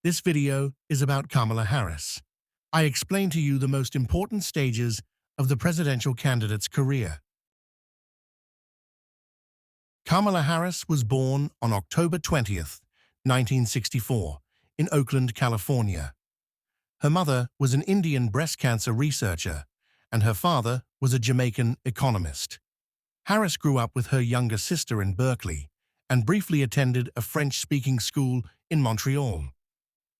This video is about Kamala Harris. I explain to you the most important stages of the presidential candidate's career. Kamala Harris was born on October 20th, 1964, in Oakland, California. Her mother was an Indian breast cancer researcher, and her father was a Jamaican economist. Harris grew up with her younger sister in Berkeley and briefly attended a French-speaking school in Montreal.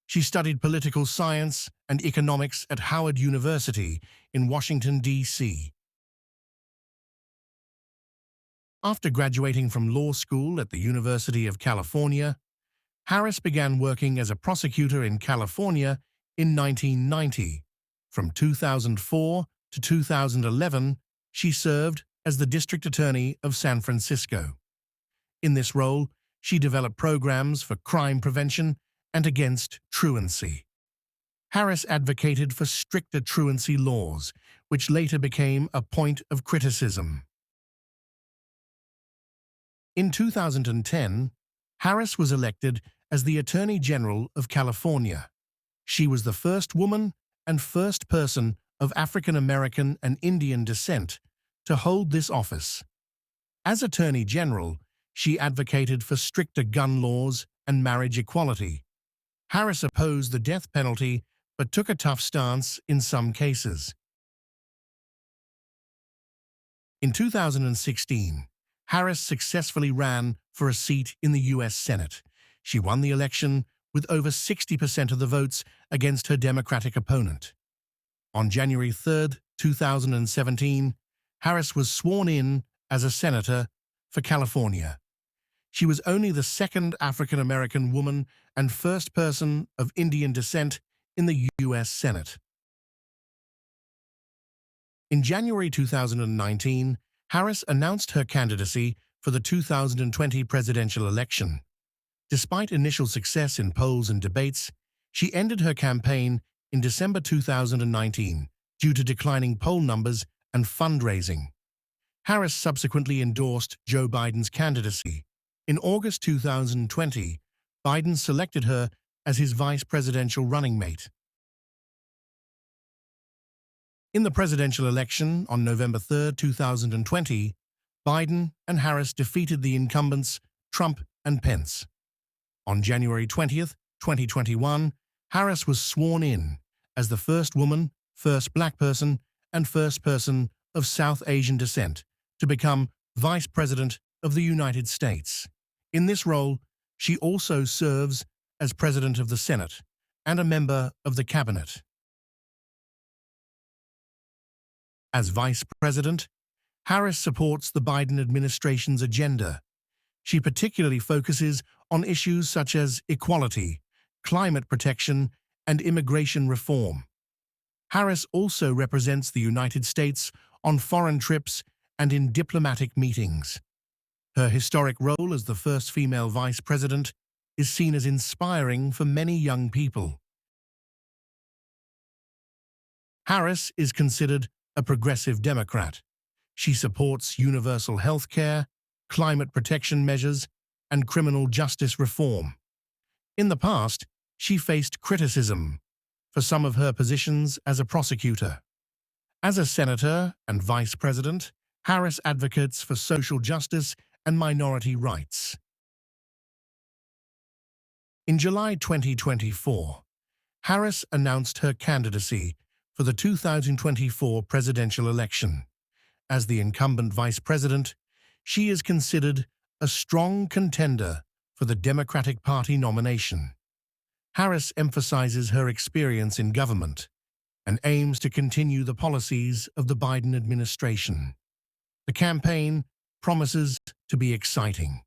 She studied political science and economics at Howard University in Washington, D.C. After graduating from law school at the University of California, Harris began working as a prosecutor in California in 1990. From 2004 to 2011, she served as the District Attorney of San Francisco. In this role, she developed programs for crime prevention and against truancy. Harris advocated for stricter truancy laws, which later became a point of criticism. In 2010, Harris was elected as the Attorney General of California. She was the first woman and first person of African American and Indian descent to hold this office. As Attorney General, she advocated for stricter gun laws and marriage equality. Harris opposed the death penalty but took a tough stance in some cases. In 2016, Harris successfully ran for a seat in the U.S. Senate. She won the election with over 60% of the votes against her Democratic opponent. On January 3, 2017, Harris was sworn in as a senator for California. She was only the second African-American woman and first person of Indian descent in the U.S. Senate. In January 2019, Harris announced her candidacy for the 2020 presidential election. Despite initial success in polls and debates, she ended her campaign in December 2019 due to declining poll numbers and fundraising. Harris subsequently endorsed Joe Biden's candidacy. In August 2020, Biden selected her as his vice presidential running mate. In the presidential election on November 3, 2020, Biden and Harris defeated the incumbents Trump and Pence. On January 20, 2021, Harris was sworn in as the first woman, first black person, and first person of South Asian descent to become Vice President of the United States. In this role, she also serves as President of the Senate and a member of the Cabinet. As Vice President, Harris supports the Biden administration's agenda. She particularly focuses on issues such as equality, climate protection, and immigration reform. Harris also represents the United States on foreign trips and in diplomatic meetings. Her historic role as the first female vice president is seen as inspiring for many young people. Harris is considered a progressive Democrat. She supports universal health care, climate protection measures, and criminal justice reform. In the past, she faced criticism for some of her positions as a prosecutor. As a senator and vice president, Harris advocates for social justice and minority rights. In July 2024, Harris announced her candidacy for the 2024 presidential election. As the incumbent vice president, she is considered a strong contender for the Democratic Party nomination. Harris emphasizes her experience in government and aims to continue the policies of the Biden administration. The campaign promises to be exciting.